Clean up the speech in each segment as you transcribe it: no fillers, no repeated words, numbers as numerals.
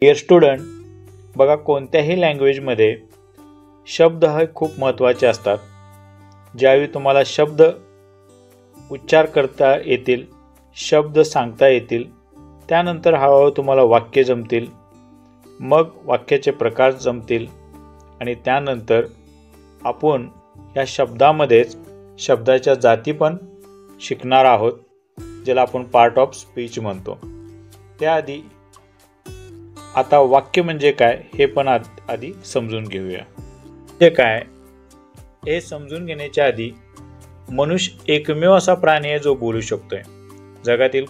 Dear student, बघा कोणत्याही लँग्वेजमध्ये शब्द हे खूप महत्त्वाचे असतात. ज्यावेळी तुम्हाला शब्द उच्चार करता येतील, शब्द सांगता येतील, त्यानंतर हळूहळू तुम्हाला वाक्य जमतील, मग वाक्याचे प्रकार जमतील आणि त्यानंतर आपण या शब्दामध्येच शब्दाच्या जाती पण शिकणार आहोत, ज्याला आपण पार्ट ऑफ स्पीच म्हणतो. त्याआधी आता वाक्य म्हणजे काय हे पण आधी समजून घेऊया. ते काय हे समजून घेण्याच्या आधी, मनुष्य एकमेव असा प्राणी आहे जो बोलू शकतोय. जगातील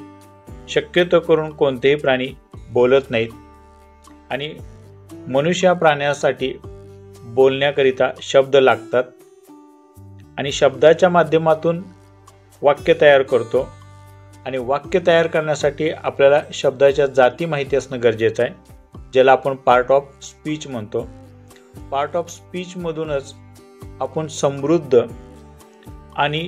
शक्यतो करून कोणतेही प्राणी बोलत नाहीत आणि मनुष्य या प्राण्यासाठी बोलण्याकरिता शब्द लागतात आणि शब्दाच्या माध्यमातून वाक्य तयार करतो. आणि वाक्य तयार करण्यासाठी आपल्याला शब्दाच्या जाती माहिती असणं गरजेचं आहे, ज्याला आपण पार्ट ऑफ स्पीच म्हणतो. पार्ट ऑफ स्पीचमधूनच आपण समृद्ध आणि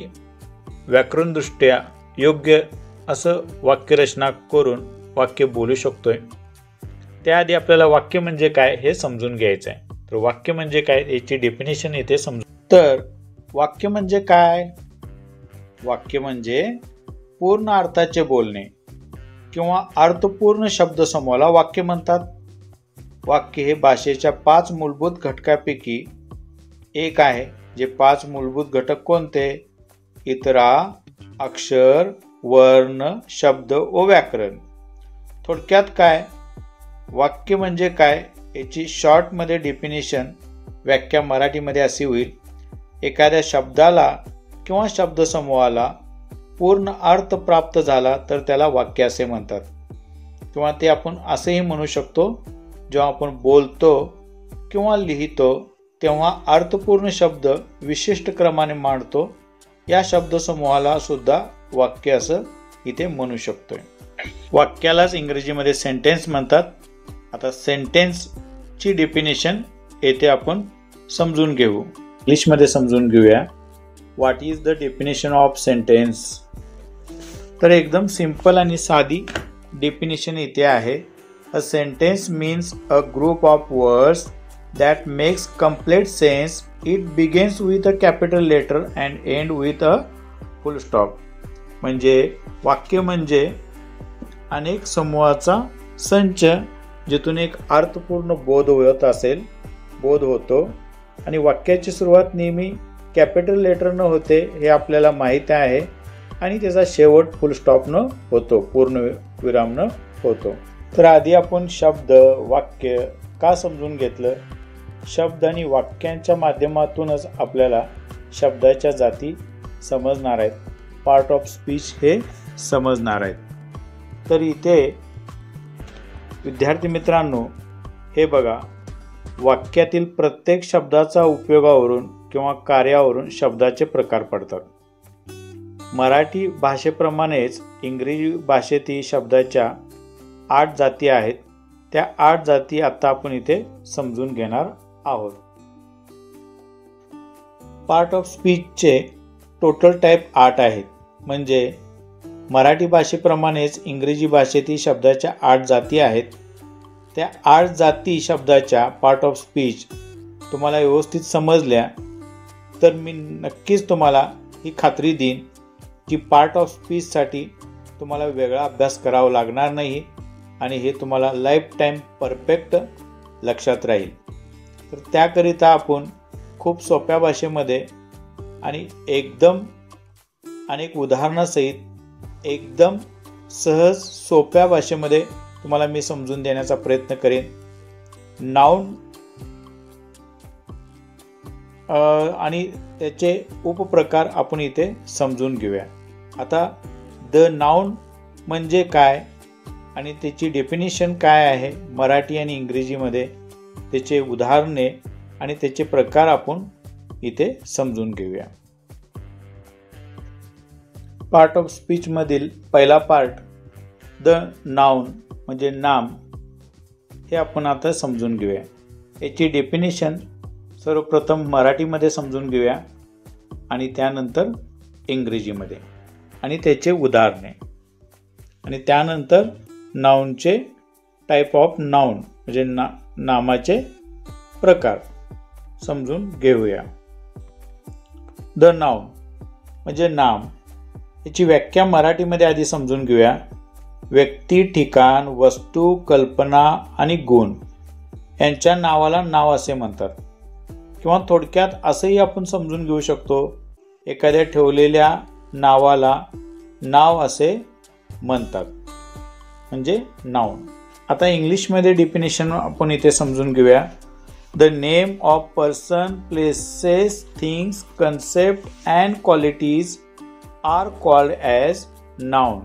व्याकरणदृष्ट्या योग्य असं वाक्यरचना करून वाक्य बोलू शकतोय. त्याआधी आपल्याला वाक्य म्हणजे काय हे समजून घ्यायचं आहे. तर वाक्य म्हणजे काय याची डेफिनेशन इथे समजून. तर वाक्य म्हणजे काय? वाक्य म्हणजे पूर्ण अर्थाचे बोलणे किंवा अर्थपूर्ण शब्दसमूहाला वाक्य म्हणतात. वाक्य हे भाषेच्या 5 मूलभूत घटकापैकी एक आहे. जे 5 मूलभूत घटक कोणते? इतरा, अक्षर, वर्ण, शब्द व व्याकरण. थोडक्यात काय वाक्य म्हणजे काय याची शॉर्टमध्ये डेफिनेशन, व्याख्या मराठीमध्ये अशी होईल: एखाद्या शब्दाला किंवा शब्दसमूहाला पूर्ण अर्थ प्राप्त झाला तर त्याला वाक्य असे म्हणतात. किंवा ते आपण असेही म्हणू शकतो, जेव्हा आपण बोलतो किंवा लिहितो तेव्हा अर्थपूर्ण शब्द विशिष्ट क्रमाने मांडतो, या शब्दसमूहाला सुद्धा वाक्य असं इथे म्हणू शकतोय. वाक्यालाच इंग्रजीमध्ये सेंटेन्स म्हणतात. आता सेंटेन्सची डेफिनेशन येथे आपण समजून घेऊ. इंग्लिशमध्ये समजून घेऊया. What is the definition of sentence? तर एकदम सिंपल आणि साधी डेफिनेशन इथे आहे. A sentence means a group of words that makes complete sense. It begins with a capital letter and end with a full stop. म्हणजे वाक्य म्हणजे अनेक समूहाचा संच, जिथून एक अर्थपूर्ण बोध होतो आणि वाक्याची सुरुवात नेहमी कॅपिटल लेटरनं होते हे आपल्याला माहीत आहे आणि त्याचा शेवट फुल स्टॉपनं होतो, पूर्ण विरामनं होतो. तर आधी आपण शब्द वाक्य का समजून घेतलं? शब्द आणि वाक्यांच्या माध्यमातूनच आपल्याला शब्दाच्या जाती समजणार आहेत, पार्ट ऑफ स्पीच हे समजणार आहेत. तर इथे विद्यार्थी मित्रांनो, हे बघा, वाक्यातील प्रत्येक शब्दाचा उपयोगावरून किंवा कार्यावरून शब्दाचे प्रकार पडतात. मराठी भाषेप्रमाणेच इंग्रजी भाषेतील शब्दाच्या 8 जाती आहेत. त्या 8 जाती आता आपण इथे समजून घेणार आहोत. पार्ट ऑफ स्पीचचे टोटल टाईप 8 आहेत. म्हणजे मराठी भाषेप्रमाणेच इंग्रजी भाषेतील शब्दाच्या 8 जाती आहेत. त्या 8 जाती शब्दाच्या पार्ट ऑफ स्पीच तुम्हाला व्यवस्थित समजल्या तर मी नक्कीच तुम्हाला ही खात्री देईन की पार्ट ऑफ स्पीचसाठी तुम्हाला वेगळा अभ्यास करावा लागणार नाही आणि हे तुम्हाला लाईफ टाईम परफेक्ट लक्षात राहील. तर त्याकरिता आपण खूप सोप्या भाषेमध्ये आणि एकदम अनेक उदाहरणासहित एकदम सहज सोप्या भाषेमध्ये तुम्हाला मी समजून देण्याचा प्रयत्न करेन. नाउन आणि त्याचे उपप्रकार आपण इथे समजून घेऊया. आता द नाउन म्हणजे काय आणि त्याची डेफिनेशन काय आहे मराठी आणि इंग्रजीमध्ये, त्याचे उदाहरणे आणि त्याचे प्रकार आपण इथे समजून घेऊया. पार्ट ऑफ स्पीचमधील पहिला पार्ट द नाउन म्हणजे नाम, हे आपण आता समजून घेऊया. याची डेफिनेशन सर्वप्रथम मराठीमध्ये समजून घेऊया आणि त्यानंतर इंग्रजीमध्ये आणि त्याचे उदाहरणे आणि त्यानंतर नाउनचे टाईप ऑफ नाउन म्हणजे नामाचे प्रकार समजून घेऊया. द नाउन म्हणजे नाम. याची व्याख्या मराठीमध्ये आधी समजून घेऊया. व्यक्ती, ठिकाण, वस्तू, कल्पना आणि गुण यांच्या नावाला नाव असे म्हणतात. किंवा थोडक्यात असंही आपण समजून घेऊ शकतो, एखाद्या ठेवलेल्या नावाला नाव असे म्हणतात म्हणजे नाउन. आता इंग्लिशमध्ये डेफिनेशन आपण इथे समजून घेऊया. The name of person, places, things, concept and qualities are called as noun.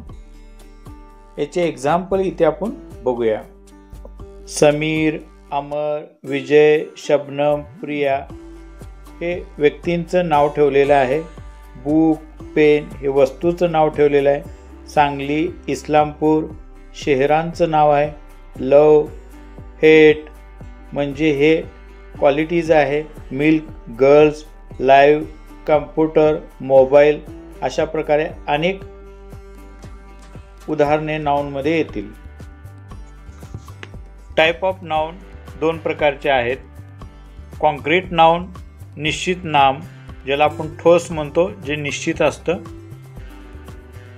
याचे एक्झाम्पल इथे आपण बघूया. समीर, अमर, विजय, शबनम, प्रिया हे व्यक्तींचं नाव ठेवलेलं आहे. बुक, पेन हे वस्तूचं नाव ठेवलेलं आहे. सांगली, इस्लामपूर शहरांचं नाव आहे. लव, हेट म्हणजे हे क्वालिटीज आहे. Milk, girls, live, computer, mobile अशा प्रकारे अनेक उदाहरणे नाउनमध्ये येतील. टाईप ऑफ नाउन दोन प्रकारचे आहेत. कॉन्क्रीट नाउन निश्चित नाम ज्याला आपण ठोस म्हणतो, जे निश्चित असतं.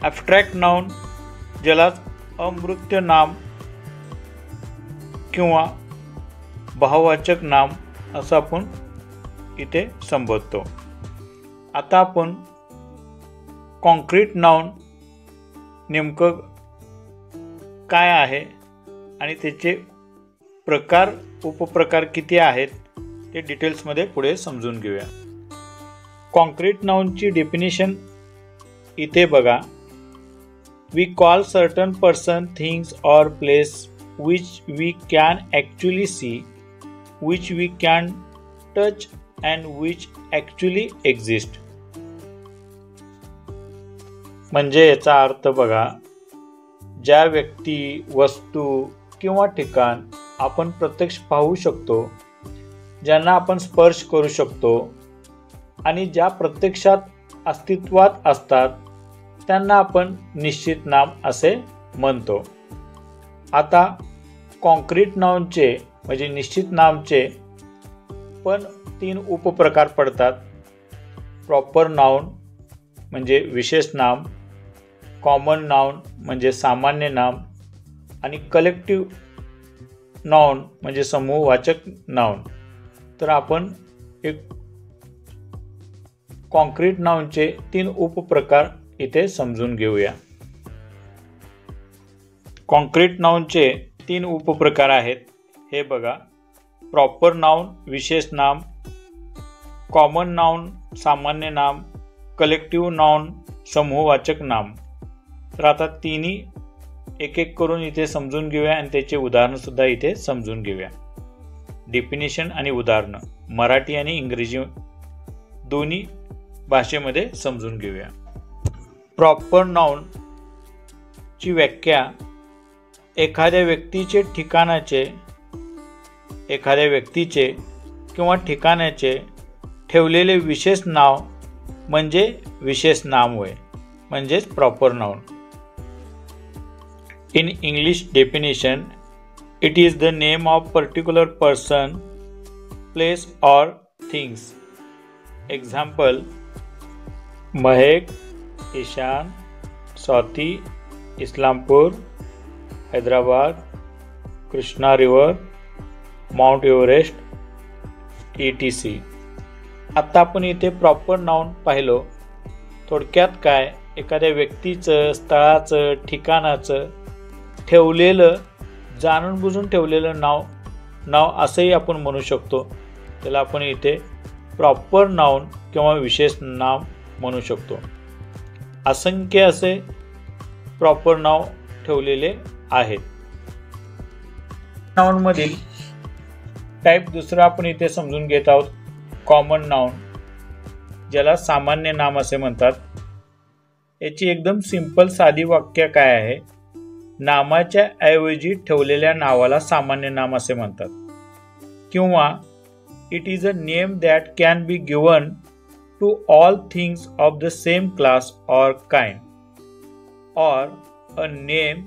ॲब्स्ट्रॅक्ट नाउन ज्याला अमूर्त नाम किंवा भाववाचक नाम असं आपण इथे संबोधतो. आता आपण कॉन्क्रीट नाउन नेमकं काय आहे आणि त्याचे प्रकार उपप्रकार किती आहेत ते डिटेल्समध्ये पुढे समजून घेऊया. कॉन्क्रीट नाउनची डेफिनेशन इथे बघा. We call certain person, things or place which we can actually see, which we can touch and which actually exist. म्हणजे याचा अर्थ बघा, ज्या व्यक्ती, वस्तू किंवा ठिकाण आपण प्रत्यक्ष पाहू शकतो, ज्यांना आपण स्पर्श करू शकतो आणि ज्या प्रत्यक्षात अस्तित्वात असतात त्यांना आपण निश्चित नाम असे म्हणतो. आता कॉन्क्रीट नाउनचे म्हणजे निश्चित नामचे पण 3 उपप्रकार पडतात. प्रॉपर नाउन म्हणजे विशेष नाम, कॉमन नाउन म्हणजे सामान्य नाम आणि कलेक्टिव्ह नाउन म्हणजे समूहवाचक नाउन. तर आपण एक कॉन्क्रीट नाउनचे 3 उपप्रकार इथे समजून घेऊया. कॉन्क्रीट नाउनचे 3 उपप्रकार आहेत. हे बघा. प्रॉपर नाउन विशेष नाम, कॉमन नाउन सामान्य नाम, कलेक्टिव्ह नाउन समूहवाचक नाम. तर आता तिन्ही एक एक करून इथे समजून घेऊया आणि त्याचे उदाहरण सुद्धा इथे समजून घेऊया. डेफिनेशन आणि उदाहरणं मराठी आणि इंग्रजी दोन्ही भाषेमध्ये समजून घेऊया. प्रॉपर नाउन ची व्याख्या एखाद्या व्यक्तीचे किंवा ठिकाणाचे ठेवलेले विशेष नाव म्हणजे विशेष नाम होय, म्हणजेच proper noun. In English definition, it is the name of particular person, place और things. Example Mahak, Ishan, Swati, Islampur, Hyderabad, Krishna river, Mount Everest, ETC. आता आपण इथे प्रॉपर नाउन पाहिलो. थोडक्यात काय, एखाद्या व्यक्तीचं, स्थळाचं, ठिकाणाचं ठेवलेलं, जाणून बुजून ठेवलेलं नाव असंही आपण म्हणू शकतो. त्याला आपण इथे प्रॉपर नाउन किंवा विशेष नाम म्हणू शकतो. असंख्य असे प्रॉपर नाव ठेवलेले आहेत. नाउन मधील टाईप दुसरा आपण इथे समजून घेत आहोत. कॉमन नाउन ज्याला सामान्य नाम असे म्हणतात. याची एकदम सिंपल साधी वाक्य काय आहे, नामाच्या ऐवजी ठेवलेल्या नावाला सामान्य नाम असे म्हणतात. किंवा it is a name that can be given to all things of the same class और kind, or a name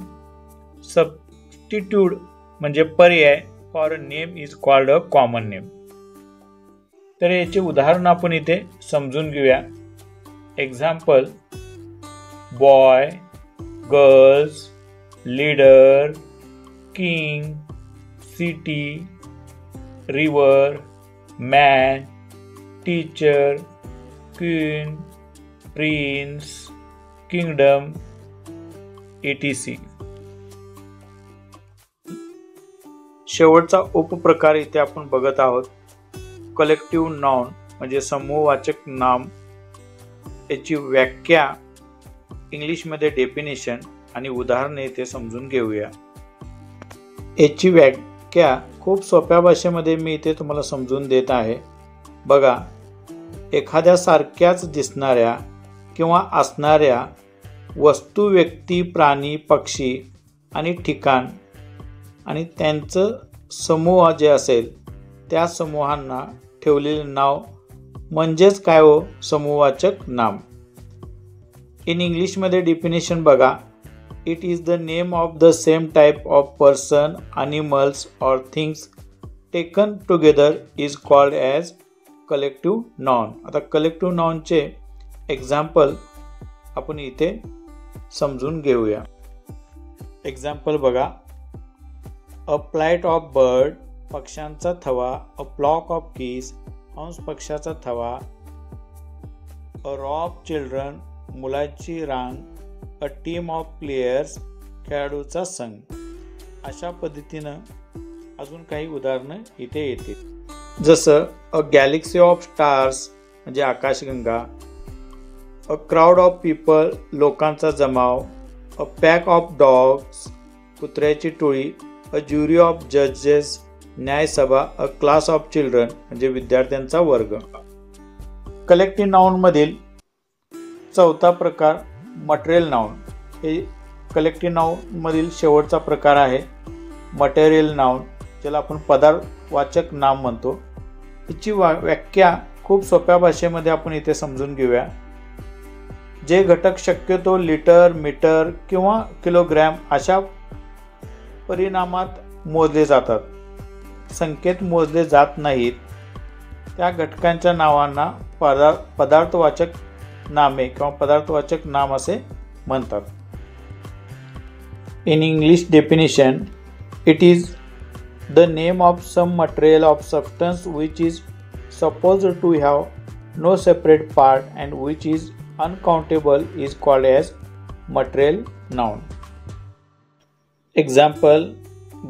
substituted म्हणजे पर्याय, for a name is called a common name. तर याचे उदाहरण आपण इथे समजून घेऊया. Example, boy, girls, leader, king, city, river, man, teacher, queen, prince, kingdom, etc. शेवटचा उपप्रकार इथे आपण बघत आहोत, कलेक्टिव्ह नाउन म्हणजे समूहवाचक नाम. याची व्याख्या, इंग्लिशमध्ये डेफिनेशन आणि उदाहरणे इथे समजून घेऊया. याची व्याख्या खूप सोप्या भाषेमध्ये मी इथे तुम्हाला समजून देत आहे. बघा, एखाद्या सारख्याच दिसणाऱ्या किंवा असणाऱ्या वस्तू, व्यक्ती, प्राणी, पक्षी आणि ठिकाण आणि त्यांचं समूह जे असेल त्या समूहांना ठेवलेले नाव म्हणजेच काय हो, समूहवाचक नाम. इन इंग्लिशमध्ये डेफिनेशन बघा, it is the name of the same type of person, animals or things taken together is called as collective noun. आता कलेक्टिव्ह नाउनचे एक्झाम्पल आपण इथे समजून घेऊया. एक्झाम्पल बघा, अ फ्लाइट ऑफ बर्ड, पक्ष्यांचा थवा. अ फ्लॉक ऑफ कीज, हंस पक्ष्याचा थवा. A raw of children, मुलाची रांग. अ टीम ऑफ प्लेयर्स, खेळाडूचा संघ. अशा पद्धतीनं अजून काही उदाहरणं इथे येतील. जसं अ गॅलेक्सी ऑफ स्टार्स म्हणजे आकाशगंगा. अ क्राऊड ऑफ पीपल, लोकांचा जमाव. अ पॅक ऑफ डॉग्स, कुत्र्याची टोळी. अ ज्युरी ऑफ जजेस, न्यायसभा. अ क्लास ऑफ चिल्ड्रन म्हणजे विद्यार्थ्यांचा वर्ग. कलेक्टिव्ह नाउन मधील चौथा प्रकार मटेरियल नाउन. हे कलेक्टिव्ह नाउन मधील शेवटचा प्रकार आहे मटेरियल नाउन, ज्याला आपण पदार्थवाचक नाम म्हणतो. याची व्याख्या खूप सोप्या भाषेमध्ये आपण इथे समजून घेऊया. जे घटक शक्यतो लिटर, मीटर किंवा किलोग्रॅम अशा परिमाणात मोजले जातात, संख्येत मोजले जात नाहीत, त्या घटकांच्या नावांना पदार्थवाचक नामे किंवा पदार्थवाचक नाम असे म्हणतात. In English definition, it is the name of some material of substance which is supposed to have no separate part and which is uncountable is called as material noun. Example,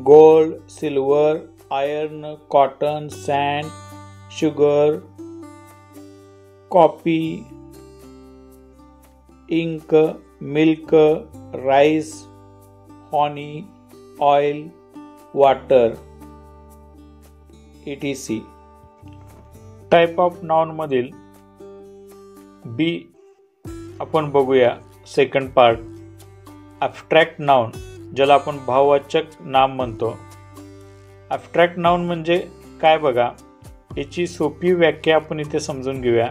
gold, silver, iron, cotton, sand, sugar, coffee, ink, milk, rice, honey, oil, water, etc. Type of noun मधील बी आपण बघूया. Second part, abstract noun, ज्याला आपण भाववाचक नाम म्हणतो. Abstract noun म्हणजे काय बघा, याची सोपी व्याख्या आपण इथे समजून घेऊया.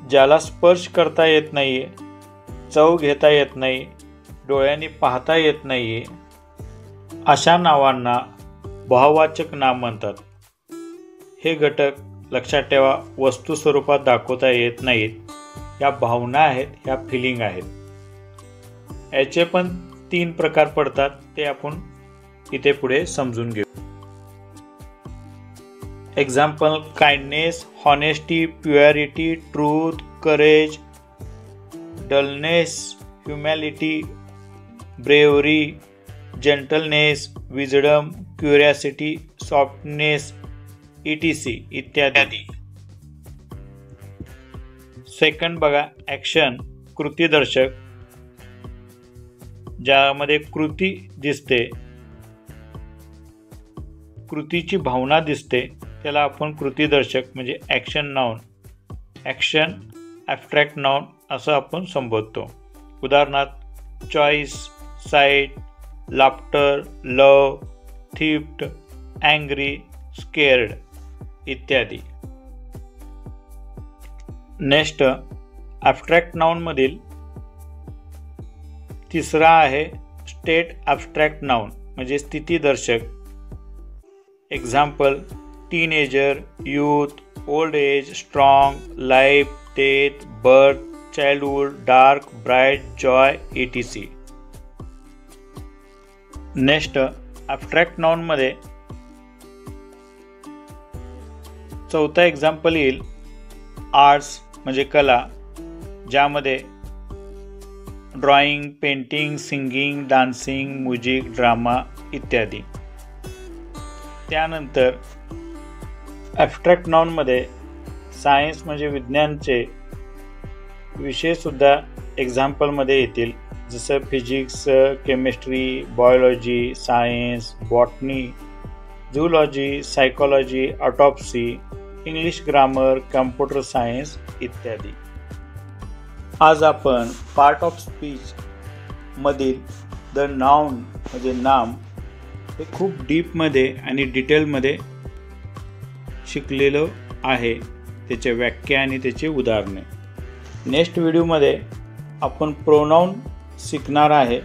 ज्याला स्पर्श करता येत नाही, चव घेता येत नाही, डोळ्यांनी पाहता येत नाही, अशा नावांना भाववाचक नाम म्हणतात. हे घटक लक्षात ठेवा, वस्तू स्वरूपात दाखवता येत नाहीत, या भावना आहेत, या फिलिंग आहेत. याचे पण 3 प्रकार पडतात, ते आपण इथे पुढे समजून घेऊ. Example, kindness, honesty, purity, truth, courage, dullness, humility, bravery, gentleness, wisdom, curiosity, softness, etc. इत्यादी. सेकंड बघा, ॲक्शन, कृतीदर्शक, ज्यामध्ये कृती दिसते, कृतीची भावना दिसते, त्याला आपण कृतीदर्शक म्हणजे action noun, action abstract noun असं आपण संबोधतो. उदाहरणार्थ, choice, sight, laughter, love, theft, angry, scared इत्यादी. नेक्स्ट, ॲब्स्ट्रॅक्ट नाउनमधील तिसरा आहे स्टेट ॲब्स्ट्रॅक्ट नाउन. म्हणजे स्थितीदर्शक. Example teenager, youth, old age, strong, life, death, birth, childhood, dark, bright, joy, etc. Next abstract नाउनमध्ये चौथा एक्झाम्पल येईल आर्ट्स म्हणजे कला, ज्यामध्ये drawing, painting, singing, dancing, music, drama इत्यादी. त्यानंतर ॲब्स्ट्रॅक्ट नाउनमध्ये सायन्स म्हणजे विज्ञानचे विषयसुद्धा एक्झाम्पलमध्ये येतील, जसं physics, chemistry, biology, science, botany, zoology, psychology, autopsy, English grammar, computer science इत्यादी. आज आपण पार्ट ऑफ स्पीच मधील द नाउन म्हणजे नाम हे खूप डीपमध्ये आणि डिटेलमध्ये शिकलेलो आहे, त्याच्या व्याख्या आणि त्याची उदाहरणे. नेक्स्ट व्हिडिओमध्ये आपण प्रोनाउन शिकणार आहे.